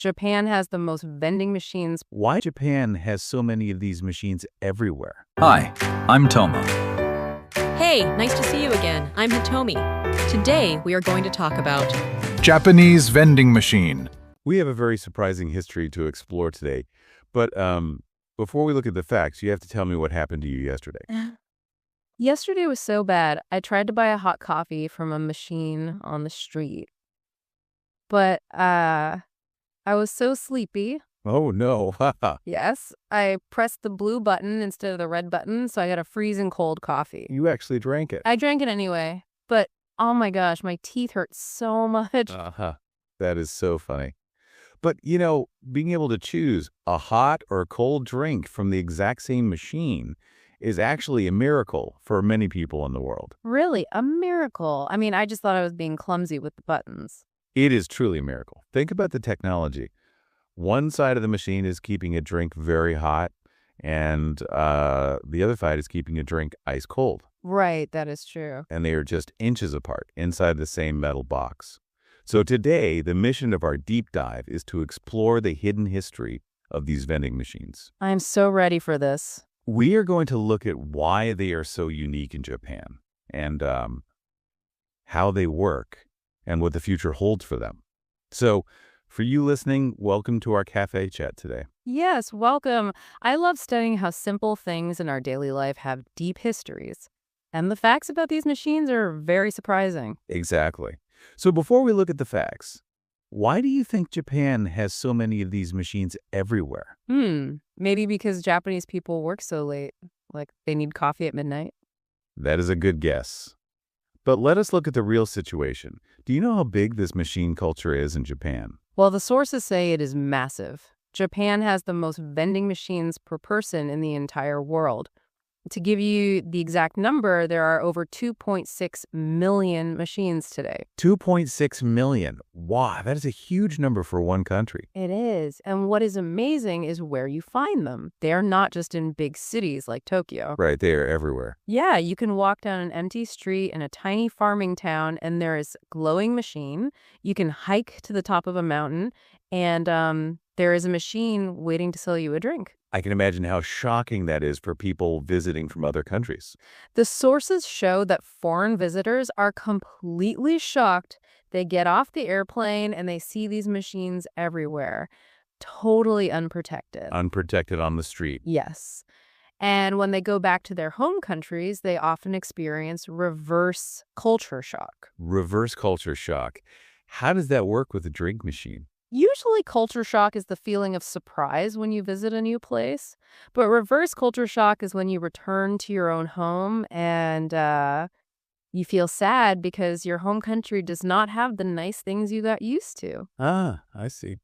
Japan has the most vending machines. Why Japan has so many of these machines everywhere? Hi, I'm Toma. Hey, nice to see you again. I'm Hitomi. Today, we are going to talk about Japanese vending machine. We have a very surprising history to explore today. But before we look at the facts, you have to tell me what happened to you yesterday. Yesterday was so bad. I tried to buy a hot coffee from a machine on the street. But I was so sleepy. Oh, no. Yes, I pressed the blue button instead of the red button, so I got a freezing cold coffee. You actually drank it. I drank it anyway, but oh my gosh, my teeth hurt so much. That is so funny. But, being able to choose a hot or a cold drink from the exact same machine is actually a miracle for many people in the world. Really, a miracle. I mean, I just thought I was being clumsy with the buttons. It is truly a miracle. Think about the technology. One side of the machine is keeping a drink very hot, and the other side is keeping a drink ice cold. Right, that is true. And they are just inches apart inside the same metal box. So today, the mission of our deep dive is to explore the hidden history of these vending machines. I'm so ready for this. We are going to look at why they are so unique in Japan and how they work and what the future holds for them. So for you listening, welcome to our cafe chat today. Yes, welcome. I love studying how simple things in our daily life have deep histories. And the facts about these machines are very surprising. Exactly. So before we look at the facts, why do you think Japan has so many of these machines everywhere? Maybe because Japanese people work so late, like they need coffee at midnight. That is a good guess. But let us look at the real situation. Do you know how big this machine culture is in Japan? Well, the sources say it is massive. Japan has the most vending machines per person in the entire world. To give you the exact number, there are over 2.6 million machines today. 2.6 million. Wow, that is a huge number for one country. It is. And what is amazing is where you find them. They are not just in big cities like Tokyo. Right, they are everywhere. Yeah, you can walk down an empty street in a tiny farming town and there is a glowing machine. You can hike to the top of a mountain and there is a machine waiting to sell you a drink. I can imagine how shocking that is for people visiting from other countries. The sources show that foreign visitors are completely shocked. They get off the airplane and they see these machines everywhere, totally unprotected. Unprotected on the street. Yes. And when they go back to their home countries, they often experience reverse culture shock. Reverse culture shock. How does that work with a drink machine? Usually culture shock is the feeling of surprise when you visit a new place, but reverse culture shock is when you return to your own home and you feel sad because your home country does not have the nice things you got used to. Ah, I see.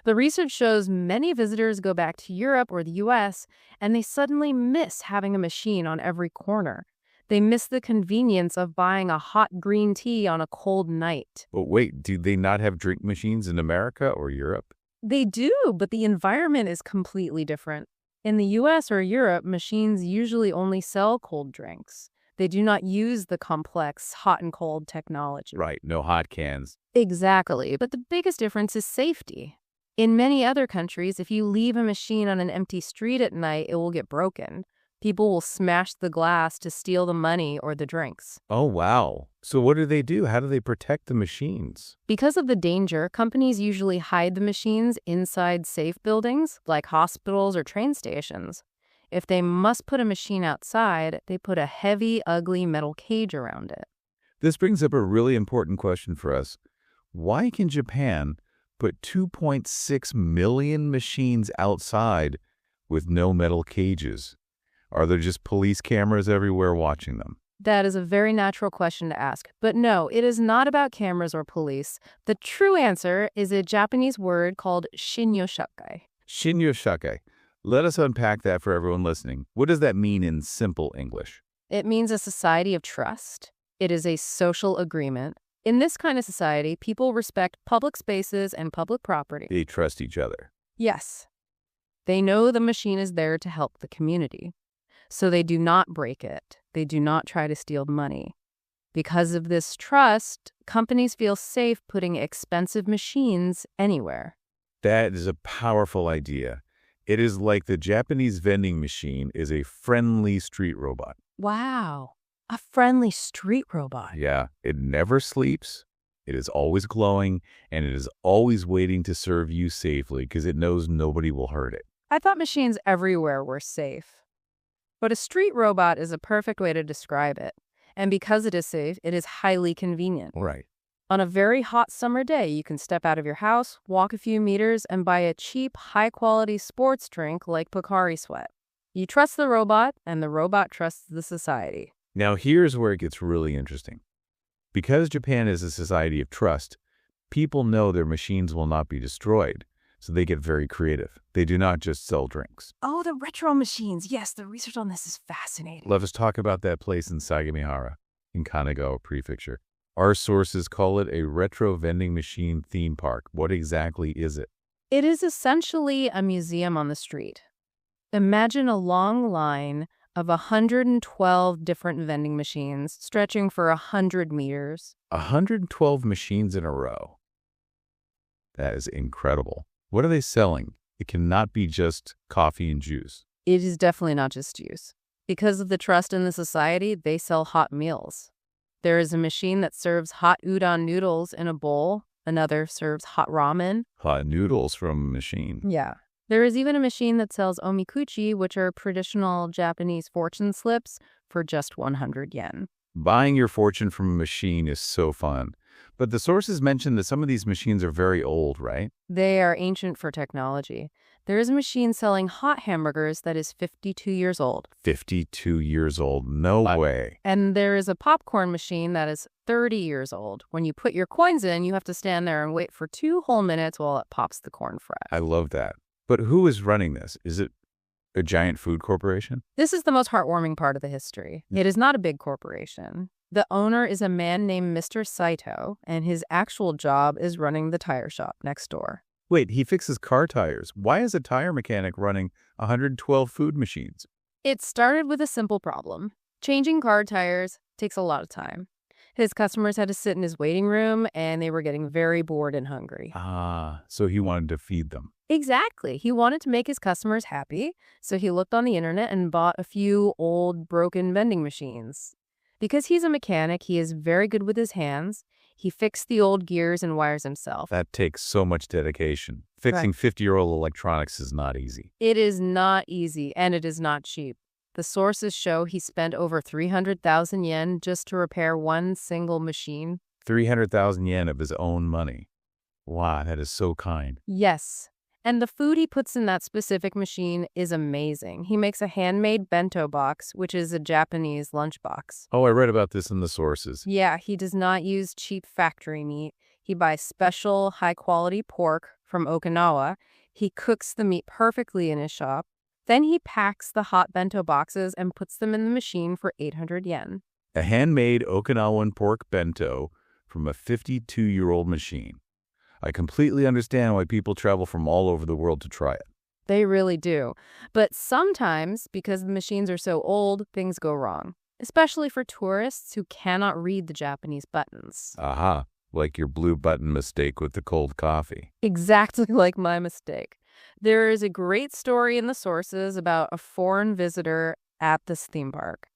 The research shows many visitors go back to Europe or the US and they suddenly miss having a machine on every corner. They miss the convenience of buying a hot green tea on a cold night. But wait, do they not have drink machines in America or Europe? They do, but the environment is completely different. In the US or Europe, machines usually only sell cold drinks. They do not use the complex hot and cold technology. Right, no hot cans. Exactly, but the biggest difference is safety. In many other countries, if you leave a machine on an empty street at night, it will get broken. People will smash the glass to steal the money or the drinks. Oh, wow. So what do? How do they protect the machines? Because of the danger, companies usually hide the machines inside safe buildings, like hospitals or train stations. If they must put a machine outside, they put a heavy, ugly metal cage around it. This brings up a really important question for us. Why can Japan put 2.6 million machines outside with no metal cages? Are there just police cameras everywhere watching them? That is a very natural question to ask. But no, it is not about cameras or police. The true answer is a Japanese word called shinyoshakai. Shinyoshakai. Let us unpack that for everyone listening. What does that mean in simple English? It means a society of trust. It is a social agreement. In this kind of society, people respect public spaces and public property. They trust each other. Yes. They know the machine is there to help the community. So they do not break it. They do not try to steal money. Because of this trust, companies feel safe putting expensive machines anywhere. That is a powerful idea. It is like the Japanese vending machine is a friendly street robot. Wow. A friendly street robot. Yeah, it never sleeps, it is always glowing, and it is always waiting to serve you safely because it knows nobody will hurt it. I thought machines everywhere were safe. But a street robot is a perfect way to describe it. And because it is safe, it is highly convenient. Right. On a very hot summer day, you can step out of your house, walk a few meters, and buy a cheap, high-quality sports drink like Pocari Sweat. You trust the robot, and the robot trusts the society. Now here's where it gets really interesting. Because Japan is a society of trust, people know their machines will not be destroyed, so they get very creative. They do not just sell drinks. Oh, the retro machines. Yes, the research on this is fascinating. Let us talk about that place in Sagamihara, in Kanagawa Prefecture. Our sources call it a retro vending machine theme park. What exactly is it? It is essentially a museum on the street. Imagine a long line of 112 different vending machines stretching for 100 meters. 112 machines in a row. That is incredible. What are they selling? It cannot be just coffee and juice. It is definitely not just juice. Because of the trust in the society, they sell hot meals. There is a machine that serves hot udon noodles in a bowl. Another serves hot ramen. Hot noodles from a machine. Yeah. There is even a machine that sells omikuchi, which are traditional Japanese fortune slips, for just 100 yen. Buying your fortune from a machine is so fun. But the sources mention that some of these machines are very old, right? They are ancient for technology. There is a machine selling hot hamburgers that is 52 years old. 52 years old. No way. And there is a popcorn machine that is 30 years old. When you put your coins in, you have to stand there and wait for 2 whole minutes while it pops the corn fresh. I love that. But who is running this? Is it a giant food corporation? This is the most heartwarming part of the history. It is not a big corporation. The owner is a man named Mr. Saito, and his actual job is running the tire shop next door. Wait, he fixes car tires. Why is a tire mechanic running 112 food machines? It started with a simple problem. Changing car tires takes a lot of time. His customers had to sit in his waiting room, and they were getting very bored and hungry. Ah, so he wanted to feed them. Exactly. He wanted to make his customers happy, so he looked on the internet and bought a few old, broken vending machines. Because he's a mechanic, he is very good with his hands. He fixed the old gears and wires himself. That takes so much dedication. Fixing 50-year-old electronics is not easy. It is not easy, and it is not cheap. The sources show he spent over 300,000 yen just to repair one single machine. 300,000 yen of his own money. Wow, that is so kind. Yes. And the food he puts in that specific machine is amazing. He makes a handmade bento box, which is a Japanese lunchbox. Oh, I read about this in the sources. Yeah, he does not use cheap factory meat. He buys special, high-quality pork from Okinawa. He cooks the meat perfectly in his shop. Then he packs the hot bento boxes and puts them in the machine for 800 yen. A handmade Okinawan pork bento from a 52-year-old machine. I completely understand why people travel from all over the world to try it. They really do. But sometimes, because the machines are so old, things go wrong. Especially for tourists who cannot read the Japanese buttons. Aha, like your blue button mistake with the cold coffee. Exactly like my mistake. There is a great story in the sources about a foreign visitor at this theme park.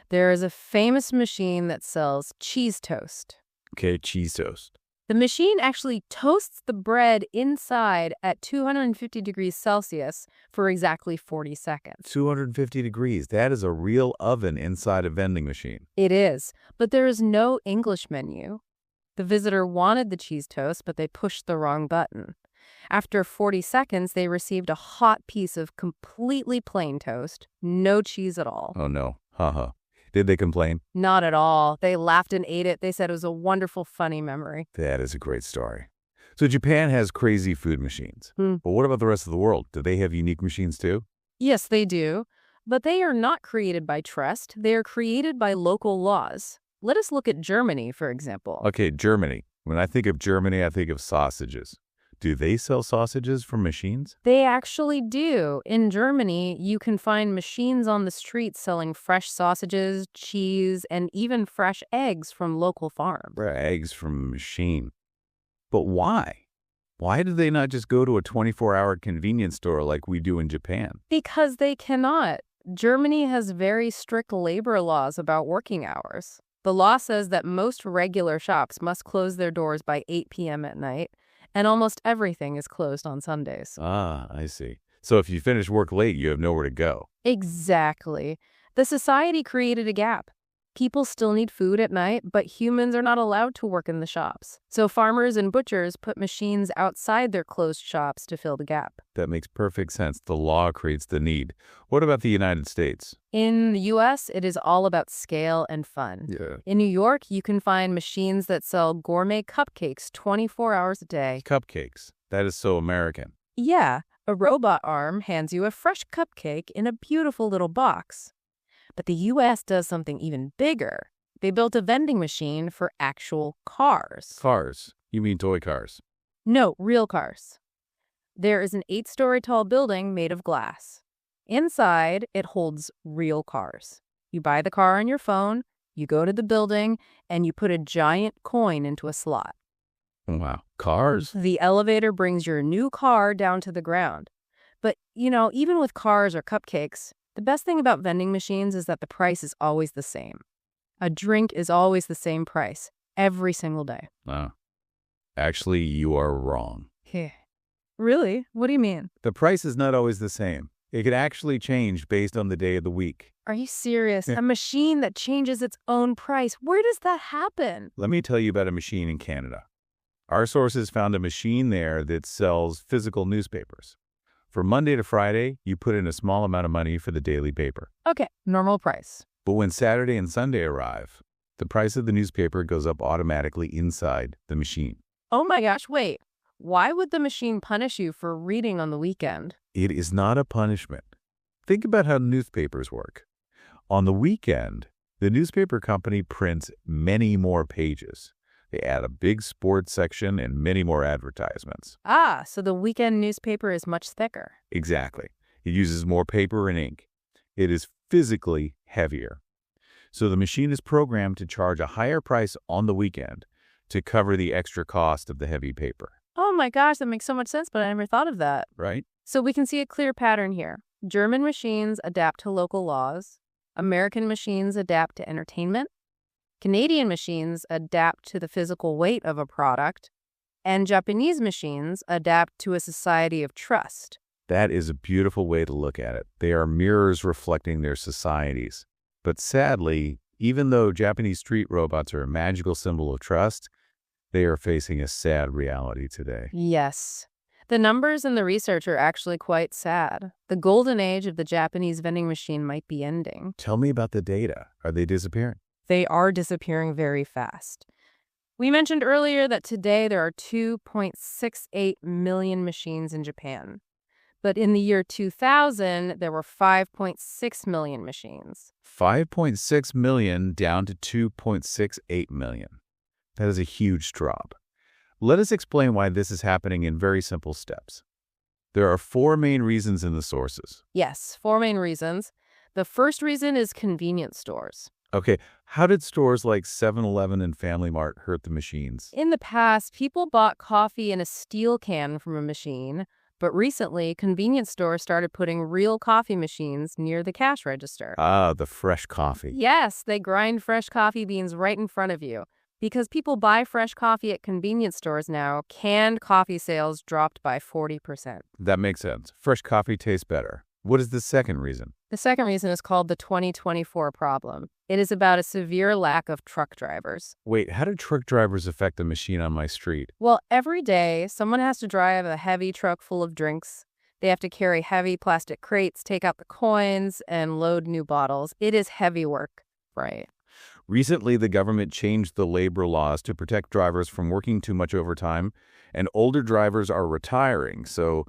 There is a famous machine that sells cheese toast. Okay, cheese toast. The machine actually toasts the bread inside at 250 degrees Celsius for exactly 40 seconds. 250 degrees. That is a real oven inside a vending machine. It is, but there is no English menu. The visitor wanted the cheese toast, but they pushed the wrong button. After 40 seconds, they received a hot piece of completely plain toast, no cheese at all. Oh no. Haha. Did they complain? Not at all. They laughed and ate it. They said it was a wonderful, funny memory. That is a great story. So Japan has crazy food machines. But what about the rest of the world? Do they have unique machines too? Yes, they do. But they are not created by trust. They are created by local laws. Let us look at Germany, for example. Okay, Germany. When I think of Germany, I think of sausages. Do they sell sausages from machines? They actually do. In Germany, you can find machines on the street selling fresh sausages, cheese, and even fresh eggs from local farms. Eggs from a machine. But why? Why do they not just go to a 24-hour convenience store like we do in Japan? Because they cannot. Germany has very strict labor laws about working hours. The law says that most regular shops must close their doors by 8 p.m. at night, and almost everything is closed on Sundays. Ah, I see. So if you finish work late, you have nowhere to go. Exactly. The society created a gap. People still need food at night, but humans are not allowed to work in the shops. So farmers and butchers put machines outside their closed shops to fill the gap. That makes perfect sense. The law creates the need. What about the United States? In the U.S., it is all about scale and fun. Yeah. In New York, you can find machines that sell gourmet cupcakes 24 hours a day. Cupcakes. That is so American. Yeah, a robot arm hands you a fresh cupcake in a beautiful little box. But the U.S. does something even bigger. They built a vending machine for actual cars. Cars. You mean toy cars? No, real cars. There is an 8-story tall building made of glass. Inside, it holds real cars. You buy the car on your phone, you go to the building, and you put a giant coin into a slot. Wow. Cars? The elevator brings your new car down to the ground. But, even with cars or cupcakes, the best thing about vending machines is that the price is always the same. A drink is always the same price, every single day. Oh. Actually, you are wrong. Really? What do you mean? The price is not always the same. It could actually change based on the day of the week. Are you serious? Yeah. A machine that changes its own price. Where does that happen? Let me tell you about a machine in Canada. Our sources found a machine there that sells physical newspapers. For Monday to Friday, you put in a small amount of money for the daily paper. Okay, normal price. But when Saturday and Sunday arrive, the price of the newspaper goes up automatically inside the machine. Oh my gosh, wait. Why would the machine punish you for reading on the weekend? It is not a punishment. Think about how newspapers work. On the weekend, the newspaper company prints many more pages. They add a big sports section and many more advertisements. Ah, so the weekend newspaper is much thicker. Exactly. It uses more paper and ink. It is physically heavier. So the machine is programmed to charge a higher price on the weekend to cover the extra cost of the heavy paper. Oh my gosh, that makes so much sense, but I never thought of that. Right? So we can see a clear pattern here. German machines adapt to local laws. American machines adapt to entertainment. Canadian machines adapt to the physical weight of a product. And Japanese machines adapt to a society of trust. That is a beautiful way to look at it. They are mirrors reflecting their societies. But sadly, even though Japanese street robots are a magical symbol of trust, they are facing a sad reality today. Yes. The numbers in the research are actually quite sad. The golden age of the Japanese vending machine might be ending. Tell me about the data. Are they disappearing? They are disappearing very fast. We mentioned earlier that today there are 2.68 million machines in Japan. But in the year 2000, there were 5.6 million machines. 5.6 million down to 2.68 million. That is a huge drop. Let us explain why this is happening in very simple steps. There are 4 main reasons in the sources. Yes, 4 main reasons. The first reason is convenience stores. Okay, how did stores like 7-Eleven and Family Mart hurt the machines? In the past, people bought coffee in a steel can from a machine, but recently, convenience stores started putting real coffee machines near the cash register. Ah, the fresh coffee. Yes, they grind fresh coffee beans right in front of you. Because people buy fresh coffee at convenience stores now, canned coffee sales dropped by 40%. That makes sense. Fresh coffee tastes better. What is the second reason? The second reason is called the 2024 problem. It is about a severe lack of truck drivers. Wait, how do truck drivers affect the machine on my street? Well, every day, someone has to drive a heavy truck full of drinks. They have to carry heavy plastic crates, take out the coins, and load new bottles. It is heavy work, right? Recently, the government changed the labor laws to protect drivers from working too much overtime, and older drivers are retiring, so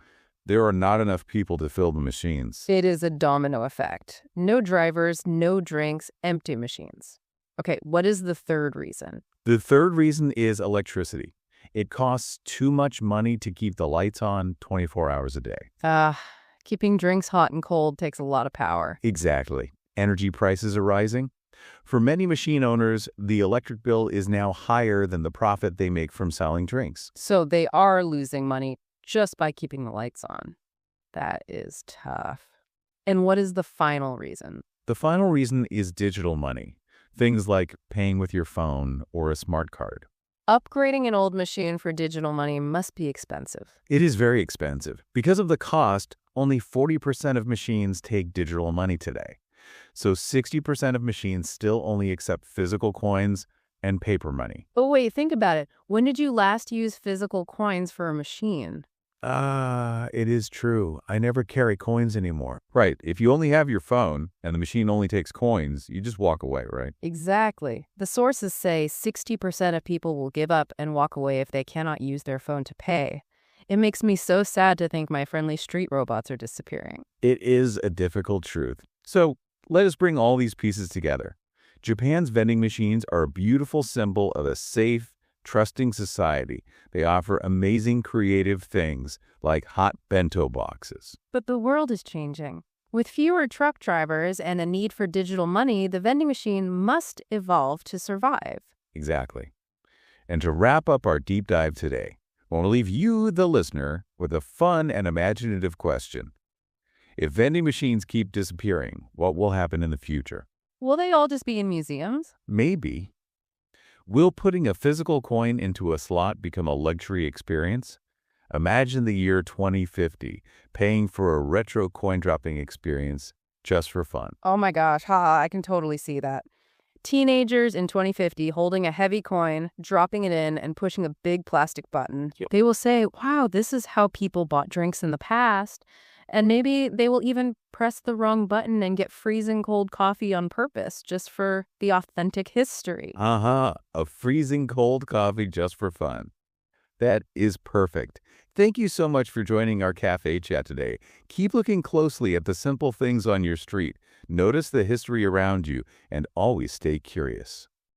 there are not enough people to fill the machines. It is a domino effect. No drivers, no drinks, empty machines. Okay, what is the third reason? The third reason is electricity. It costs too much money to keep the lights on 24 hours a day. Keeping drinks hot and cold takes a lot of power. Exactly. Energy prices are rising. For many machine owners, the electric bill is now higher than the profit they make from selling drinks. So they are losing money just by keeping the lights on. That is tough. And what is the final reason? The final reason is digital money, things like paying with your phone or a smart card. Upgrading an old machine for digital money must be expensive. It is very expensive. Because of the cost, only 40% of machines take digital money today. So 60% of machines still only accept physical coins and paper money. But wait, think about it. When did you last use physical coins for a machine? It is true. I never carry coins anymore. Right. If you only have your phone and the machine only takes coins, you just walk away, right? Exactly. The sources say 60% of people will give up and walk away if they cannot use their phone to pay. It makes me so sad to think my friendly street robots are disappearing. It is a difficult truth. So let us bring all these pieces together. Japan's vending machines are a beautiful symbol of a safe, trusting society. They offer amazing creative things like hot bento boxes. But the world is changing. With fewer truck drivers and a need for digital money, the vending machine must evolve to survive. Exactly. And to wrap up our deep dive today, I want to leave you, the listener, with a fun and imaginative question. If vending machines keep disappearing, what will happen in the future? Will they all just be in museums? Maybe. Will putting a physical coin into a slot become a luxury experience? Imagine the year 2050, paying for a retro coin-dropping experience just for fun. Oh my gosh, haha, I can totally see that. Teenagers in 2050 holding a heavy coin, dropping it in, and pushing a big plastic button. Yep. They will say, wow, this is how people bought drinks in the past. And maybe they will even press the wrong button and get freezing cold coffee on purpose just for the authentic history. A freezing cold coffee just for fun. That is perfect. Thank you so much for joining our cafe chat today. Keep looking closely at the simple things on your street. Notice the history around you and always stay curious.